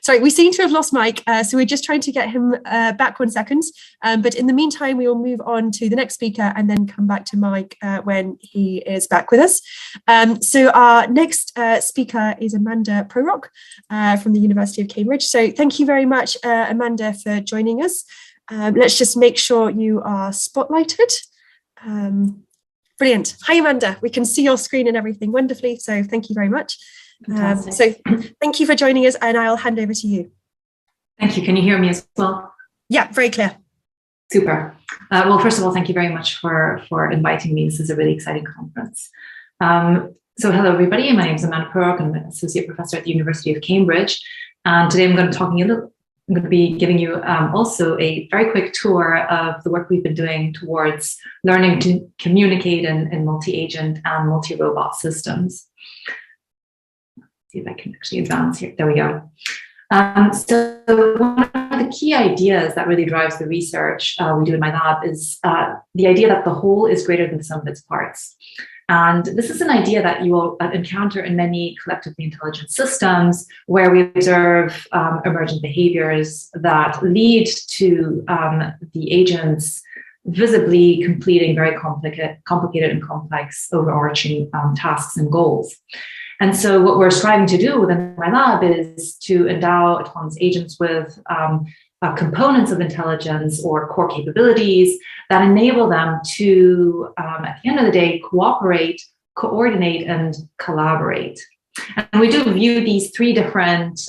Sorry, we seem to have lost Mike, so we're just trying to get him back 1 second. But in the meantime, we will move on to the next speaker and then come back to Mike when he is back with us. So our next speaker is Amanda Prorok from the University of Cambridge. So thank you very much, Amanda, for joining us. Let's just make sure you are spotlighted. Brilliant. Hi, Amanda. We can see your screen and everything wonderfully. So thank you very much. So thank you for joining us, and I'll hand over to you. Thank you. Can you hear me as well? Yeah, very clear. Super. Well, first of all, thank you very much for inviting me. This is a really exciting conference. So hello, everybody. My name is Amanda Prorok. I'm an associate professor at the University of Cambridge. And today I'm going to be giving you also a very quick tour of the work we've been doing towards learning to communicate in multi-agent and multi-robot systems. Let's see if I can actually advance here. There we go. So one of the key ideas that really drives the research we do in my lab is the idea that the whole is greater than the sum of its parts. And this is an idea that you will encounter in many collectively intelligent systems where we observe emergent behaviors that lead to the agents visibly completing very complicated and complex overarching tasks and goals. And so what we're striving to do within my lab is to endow autonomous agents with components of intelligence or core capabilities that enable them to, at the end of the day, cooperate, coordinate, and collaborate. And we do view these three different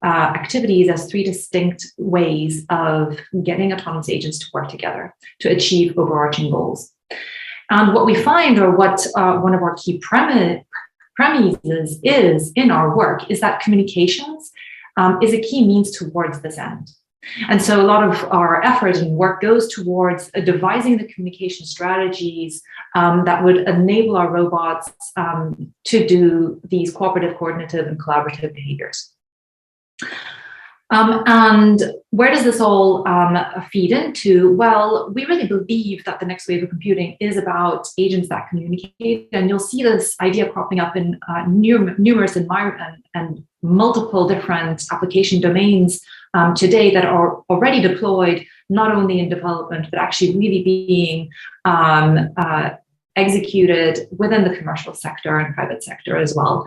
activities as three distinct ways of getting autonomous agents to work together to achieve overarching goals. And what we find, or what one of our key premises is in our work, is that communications is a key means towards this end. And so a lot of our effort and work goes towards devising the communication strategies that would enable our robots to do these cooperative, coordinative, and collaborative behaviors. And where does this all feed into? Well, we really believe that the next wave of computing is about agents that communicate, and you'll see this idea cropping up in numerous and multiple different application domains today that are already deployed, not only in development, but actually really being executed within the commercial sector and private sector as well,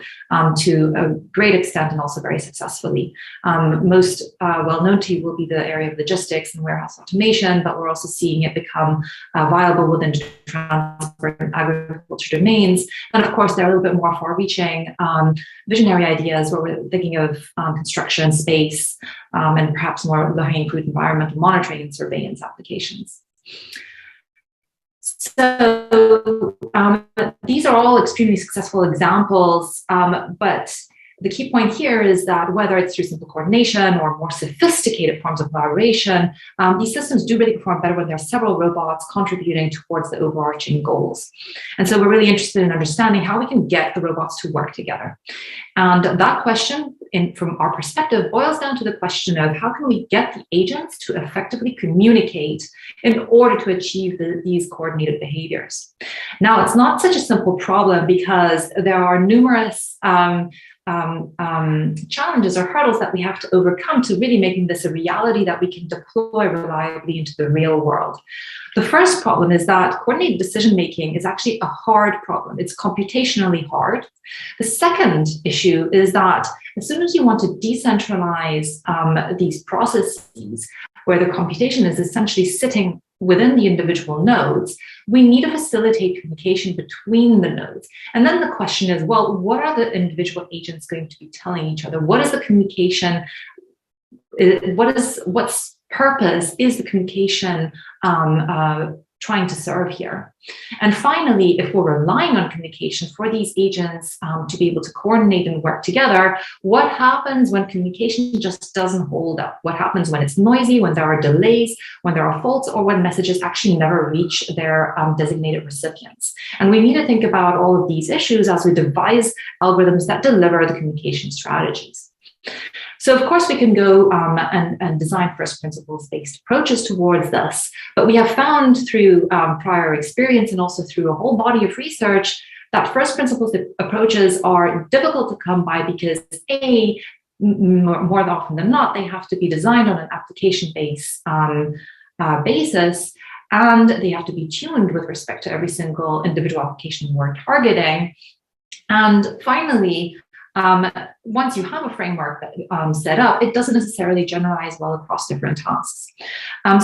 to a great extent and also very successfully. Most well known to you will be the area of logistics and warehouse automation, but we're also seeing it become viable within transport and agriculture domains. And of course, there are a little bit more far-reaching visionary ideas where we're thinking of construction, space, and perhaps more low-hanging fruit environmental monitoring and surveillance applications. So these are all extremely successful examples, but the key point here is that whether it's through simple coordination or more sophisticated forms of collaboration, these systems do really perform better when there are several robots contributing towards the overarching goals. And so we're really interested in understanding how we can get the robots to work together. And that question, from our perspective, boils down to the question of how can we get the agents to effectively communicate in order to achieve these coordinated behaviors. Now, it's not such a simple problem because there are numerous challenges or hurdles that we have to overcome to really making this a reality that we can deploy reliably into the real world. The first problem is that coordinated decision-making is actually a hard problem. It's computationally hard. The second issue is that as soon as you want to decentralize these processes where the computation is essentially sitting within the individual nodes, we need to facilitate communication between the nodes. And then the question is, well, what are the individual agents going to be telling each other? What is the communication? What's purpose is the communication trying to serve here? And finally, if we're relying on communication for these agents to be able to coordinate and work together, what happens when communication just doesn't hold up? What happens when it's noisy, when there are delays, when there are faults, or when messages actually never reach their designated recipients? And we need to think about all of these issues as we devise algorithms that deliver the communication strategies. So of course we can go and design first principles-based approaches towards this, but we have found through prior experience and also through a whole body of research that first principles approaches are difficult to come by because A, more often than not, they have to be designed on an application-based basis, and they have to be tuned with respect to every single individual application we're targeting. And finally, once you have a framework that, set up, it doesn't necessarily generalize well across different tasks.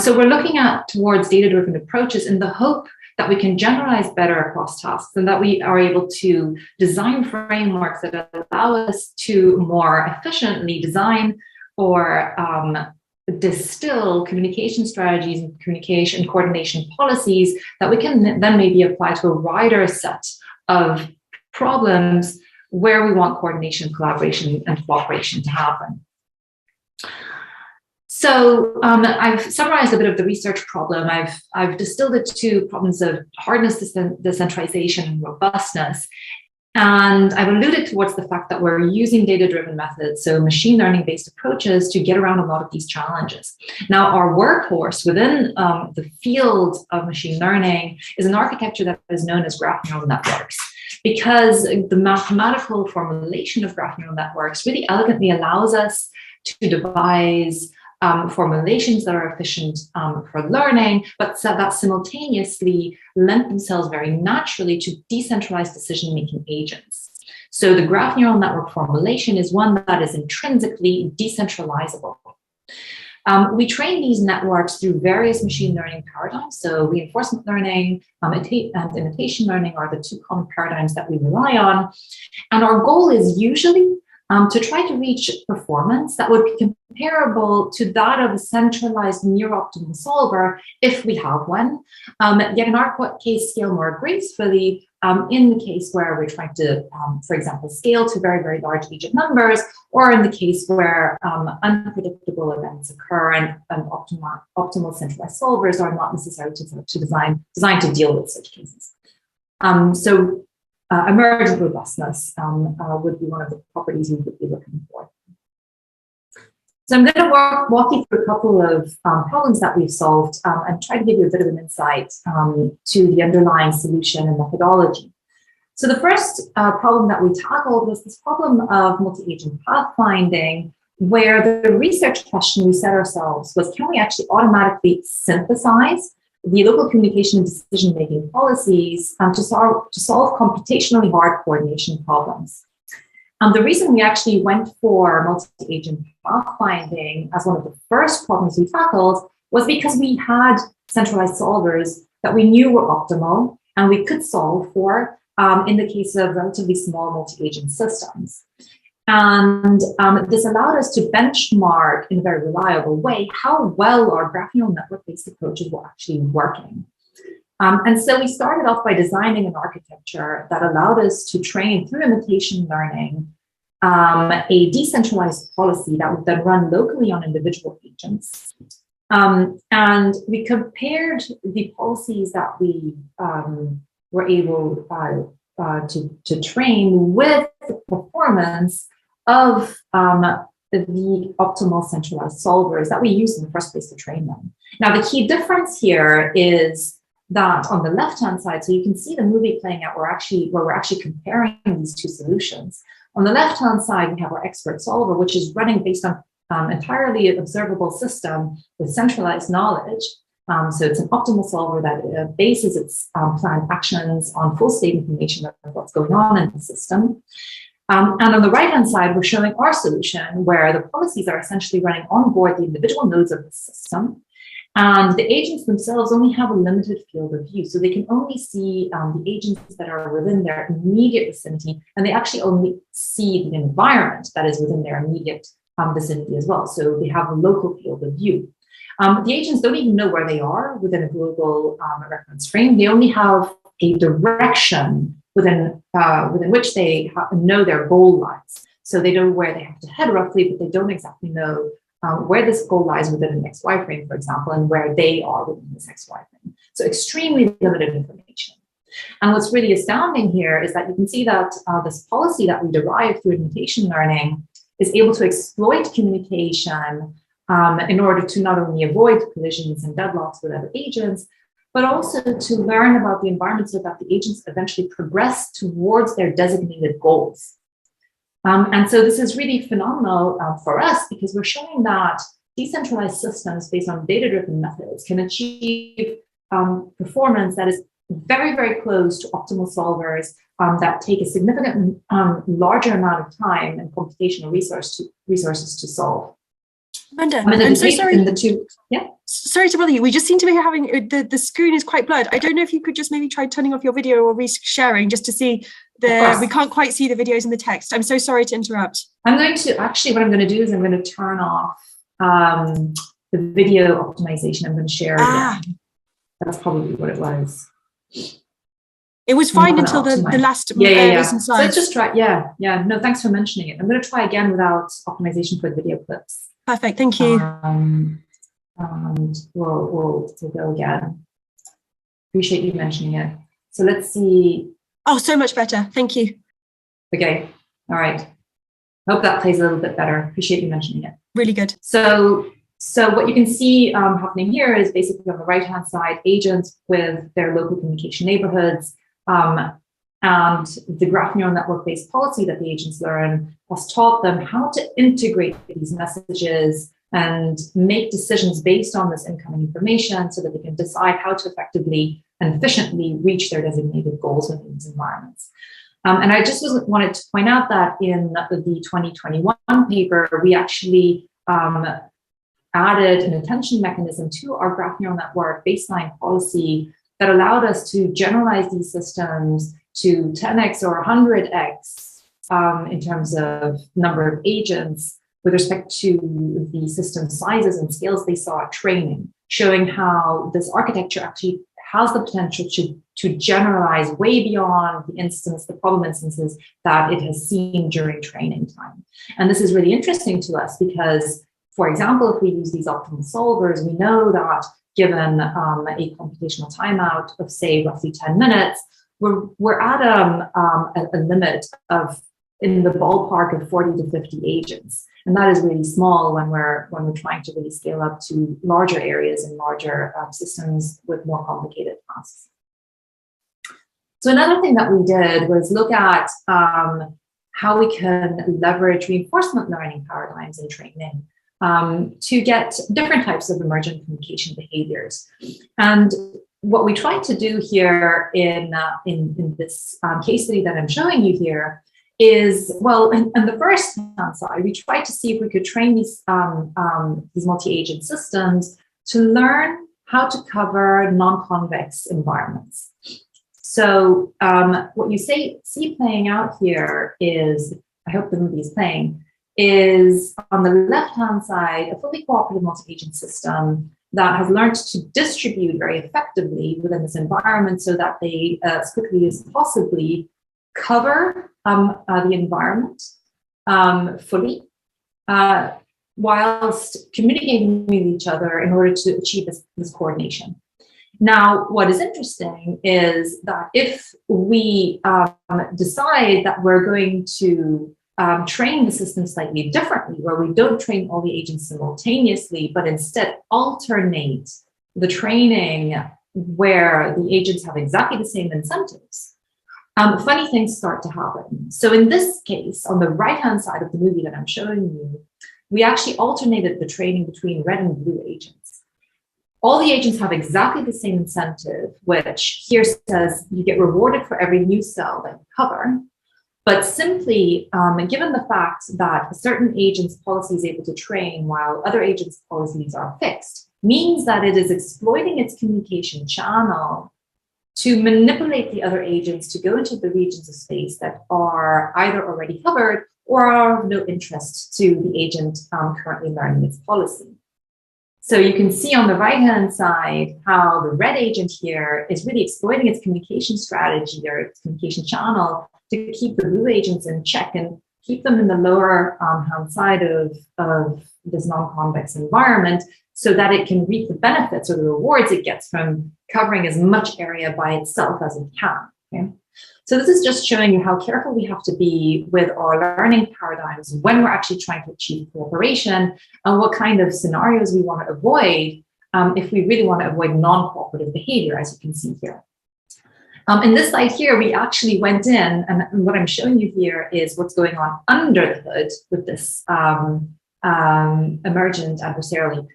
So we're looking towards data-driven approaches in the hope that we can generalize better across tasks, and that we are able to design frameworks that allow us to more efficiently design or distill communication strategies and communication coordination policies that we can then maybe apply to a wider set of problems where we want coordination, collaboration, and cooperation to happen. So I've summarized a bit of the research problem. I've distilled it to problems of hardness, decentralization, and robustness. And I've alluded towards the fact that we're using data-driven methods, so machine learning-based approaches, to get around a lot of these challenges. Now, our workhorse within the field of machine learning is an architecture that is known as graph neural networks, because the mathematical formulation of graph neural networks really elegantly allows us to devise formulations that are efficient for learning, but that simultaneously lend themselves very naturally to decentralized decision-making agents. So the graph neural network formulation is one that is intrinsically decentralizable. We train these networks through various machine learning paradigms. So reinforcement learning and imitation learning are the two common paradigms that we rely on. And our goal is usually to try to reach performance that would be comparable to that of a centralized near-optimal solver, if we have one, yet in our case scale more gracefully in the case where we're trying to, for example, scale to very, very large digit numbers, or in the case where unpredictable events occur and optimal centralized solvers are not necessary designed to deal with such cases. Emergent robustness would be one of the properties we would be looking for. So I'm going to walk you through a couple of problems that we've solved and try to give you a bit of an insight to the underlying solution and methodology. So the first problem that we tackled was this problem of multi-agent pathfinding, where the research question we set ourselves was, can we actually automatically synthesize the local communication and decision-making policies to solve computationally hard coordination problems? The reason we actually went for multi-agent pathfinding as one of the first problems we tackled was because we had centralized solvers that we knew were optimal and we could solve for in the case of relatively small multi-agent systems. And this allowed us to benchmark in a very reliable way how well our graph neural network-based approaches were actually working. And so we started off by designing an architecture that allowed us to train through imitation learning a decentralized policy that would then run locally on individual agents. And we compared the policies that we were able to train with the performance of the optimal centralized solvers that we used in the first place to train them. Now, the key difference here is that on the left-hand side, so you can see the movie playing out where we're actually comparing these two solutions. On the left-hand side, we have our expert solver, which is running based on entirely observable system with centralized knowledge. So it's an optimal solver that bases its planned actions on full state information of what's going on in the system. And on the right-hand side, we're showing our solution where the policies are essentially running on board the individual nodes of the system. And the agents themselves only have a limited field of view. So they can only see the agents that are within their immediate vicinity, and they actually only see the environment that is within their immediate vicinity as well. So they have a local field of view. The agents don't even know where they are within a global reference frame. They only have a direction within which they know their goal lies. So they know where they have to head roughly, but they don't exactly know where this goal lies within an XY frame, for example, and where they are within this XY frame. So extremely limited information. And what's really astounding here is that you can see that this policy that we derive through imitation learning is able to exploit communication in order to not only avoid collisions and deadlocks with other agents, but also to learn about the environment so that the agents eventually progress towards their designated goals. And so this is really phenomenal for us because we're showing that decentralized systems based on data-driven methods can achieve performance that is very, very close to optimal solvers that take a significant larger amount of time and computational resources to solve. Amanda, I'm so sorry. Yeah. Sorry to bother you. We just seem to be having the screen is quite blurred. I don't know if you could just maybe try turning off your video or re-sharing just to see we can't quite see the videos and the text. I'm so sorry to interrupt. I'm going to actually what I'm going to do is I'm going to turn off the video optimization. I'm going to share again. That's probably what it was. It was fine until the last recent slide. So let's just try. Yeah. No, thanks for mentioning it. I'm going to try again without optimization for the video clips. Perfect. Thank you. And we'll go again. Appreciate you mentioning it. So let's see. Oh, so much better. Thank you. Okay. All right. Hope that plays a little bit better. Appreciate you mentioning it. Really good. So what you can see happening here is basically on the right-hand side, agents with their local communication neighborhoods, and the graph neural network-based policy that the agents learn has taught them how to integrate these messages and make decisions based on this incoming information so that they can decide how to effectively and efficiently reach their designated goals within these environments. And I just wanted to point out that in the 2021 paper, we actually added an attention mechanism to our graph neural network baseline policy that allowed us to generalize these systems to 10x or 100x in terms of number of agents with respect to the system sizes and scales they saw at training, showing how this architecture actually has the potential to generalize way beyond the problem instances that it has seen during training time. And this is really interesting to us because, for example, if we use these optimal solvers, we know that given a computational timeout of, say, roughly 10 minutes, we're at a limit of in the ballpark of 40 to 50 agents. And that is really small when we're trying to really scale up to larger areas and larger systems with more complicated tasks. So another thing that we did was look at how we can leverage reinforcement learning paradigms in training to get different types of emergent communication behaviors. And what we tried to do here in this case study that I'm showing you here is, well, on the first hand side, we tried to see if we could train these multi-agent systems to learn how to cover non-convex environments. So what you see playing out here is, I hope the movie is playing, is on the left-hand side, a fully cooperative multi-agent system that has learned to distribute very effectively within this environment so that they, as quickly as possibly, cover the environment fully, whilst communicating with each other in order to achieve this coordination. Now, what is interesting is that if we decide that we're going to train the system slightly differently, where we don't train all the agents simultaneously, but instead alternate the training where the agents have exactly the same incentives, funny things start to happen. So in this case, on the right-hand side of the movie that I'm showing you, we actually alternated the training between red and blue agents. All the agents have exactly the same incentive, which here says you get rewarded for every new cell that you cover. But simply, given the fact that a certain agent's policy is able to train while other agents' policies are fixed, means that it is exploiting its communication channel to manipulate the other agents to go into the regions of space that are either already covered or are of no interest to the agent currently learning its policy. So you can see on the right-hand side how the red agent here is really exploiting its communication strategy or its communication channel to keep the blue agents in check and keep them in the lower hand side of this non-convex environment so that it can reap the benefits or the rewards it gets from covering as much area by itself as it can. Okay? So this is just showing you how careful we have to be with our learning paradigms when we're actually trying to achieve cooperation and what kind of scenarios we want to avoid if we really want to avoid non-cooperative behavior, as you can see here. In this slide here, we actually went in, and what I'm showing you here is what's going on under the hood with this emergent adversarial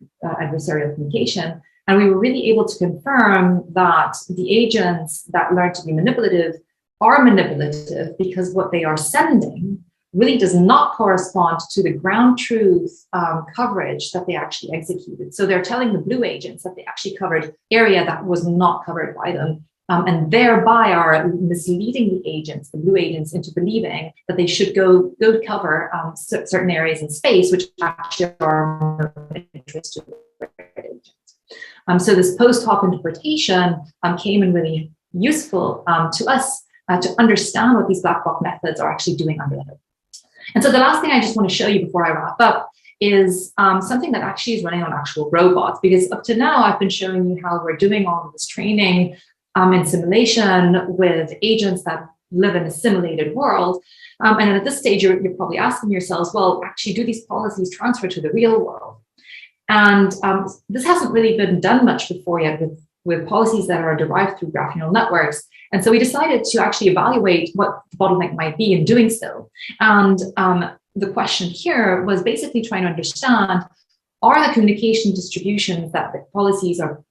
communication. And we were really able to confirm that the agents that learn to be manipulative are manipulative because what they are sending really does not correspond to the ground truth coverage that they actually executed. So they're telling the blue agents that they actually covered area that was not covered by them, and thereby are misleading the agents, the blue agents, into believing that they should go cover certain areas in space, which actually are of interest to the red agents. So this post hoc interpretation came in really useful to us to understand what these black box methods are actually doing under the hood. And so the last thing I just want to show you before I wrap up is something that actually is running on actual robots, because up to now I've been showing you how we're doing all of this training in simulation with agents that live in a simulated world. And at this stage, you're probably asking yourselves, well, actually, do these policies transfer to the real world? And this hasn't really been done much before yet with policies that are derived through graph neural networks. And so we decided to actually evaluate what the bottleneck might be in doing so. And the question here was basically trying to understand, are the communication distributions that the policies are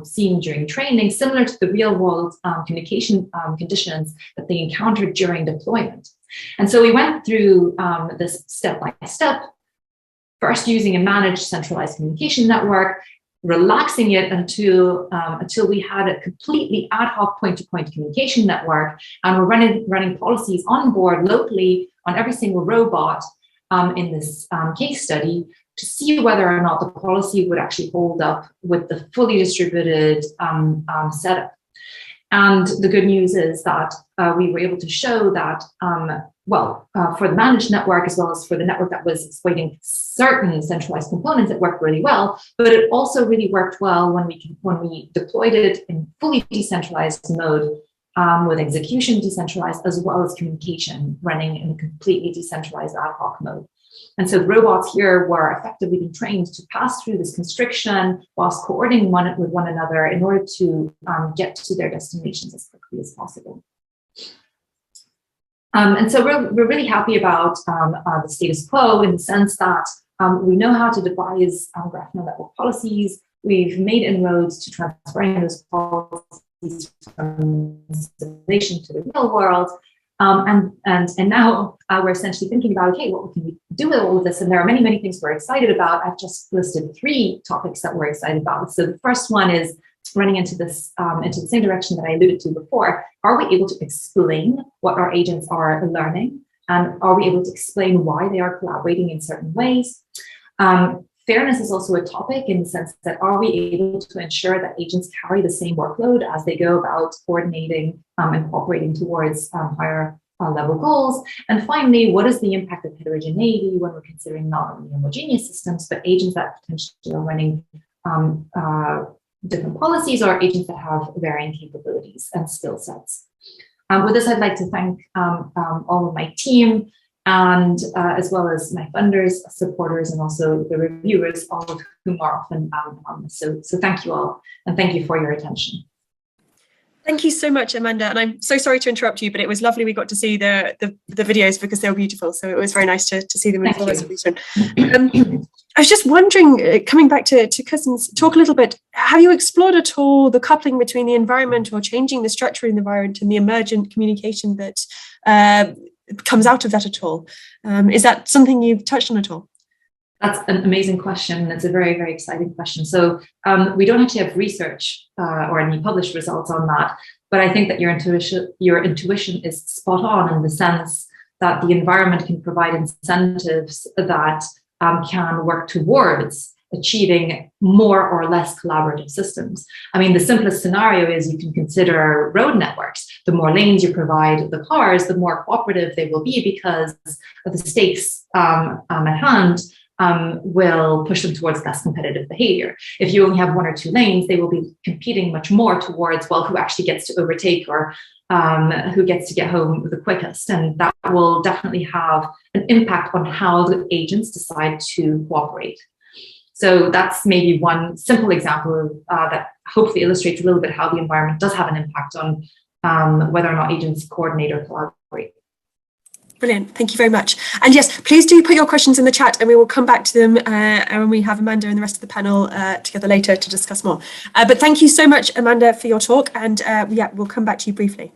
seeing during training similar to the real world communication conditions that they encountered during deployment? And so we went through this step by step, first using a managed centralized communication network, relaxing it until we had a completely ad hoc point-to-point communication network, and we're running policies on board locally on every single robot in this case study to see whether or not the policy would actually hold up with the fully distributed setup. And the good news is that we were able to show that, for the managed network, as well as for the network that was exploiting certain centralized components, it worked really well. But it also really worked well when we deployed it in fully decentralized mode, with execution decentralized, as well as communication running in a completely decentralized ad hoc mode. And so the robots here were effectively being trained to pass through this constriction whilst coordinating with one another in order to get to their destinations as quickly as possible. And so we're really happy about the status quo, in the sense that we know how to devise graph neural network policies. We've made inroads to transferring those policies from simulation to the real world. And now we're essentially thinking about, okay, what can we do with all of this? And there are many, many things we're excited about. I've just listed 3 topics that we're excited about. So the first one is running into the same direction that I alluded to before. Are we able to explain what our agents are learning? And are we able to explain why they are collaborating in certain ways? Fairness is also a topic, in the sense that, are we able to ensure that agents carry the same workload as they go about coordinating and cooperating towards higher level goals? And finally, what is the impact of heterogeneity when we're considering not only homogeneous systems, but agents that potentially are running different policies, or agents that have varying capabilities and skill sets? With this, I'd like to thank all of my team, and as well as my funders, supporters, and also the reviewers, all of whom are often on this. So thank you all, and thank you for your attention. Thank you so much, Amanda. And I'm so sorry to interrupt you, but it was lovely we got to see the videos, because they were beautiful. So it was very nice to see them in full resolution. I was just wondering, coming back to Cousins, talk a little bit, have you explored at all the coupling between the environment, or changing the structure in the environment, and the emergent communication that comes out of that at all? Is that something you've touched on at all? That's an amazing question. It's a very, very exciting question. So we don't actually have research or any published results on that, but I think that your intuition is spot on, in the sense that the environment can provide incentives that can work towards achieving more or less collaborative systems. I mean, the simplest scenario is you can consider road networks. The more lanes you provide the cars, the more cooperative they will be, because of the stakes at hand will push them towards less competitive behavior. If you only have 1 or 2 lanes, they will be competing much more towards, well, who actually gets to overtake, or who gets to get home the quickest. And that will definitely have an impact on how the agents decide to cooperate. So that's maybe one simple example that hopefully illustrates a little bit how the environment does have an impact on whether or not agents coordinate or collaborate. Brilliant. Thank you very much. And yes, please do put your questions in the chat and we will come back to them when we have Amanda and the rest of the panel together later to discuss more. But thank you so much, Amanda, for your talk. And yeah, we'll come back to you briefly.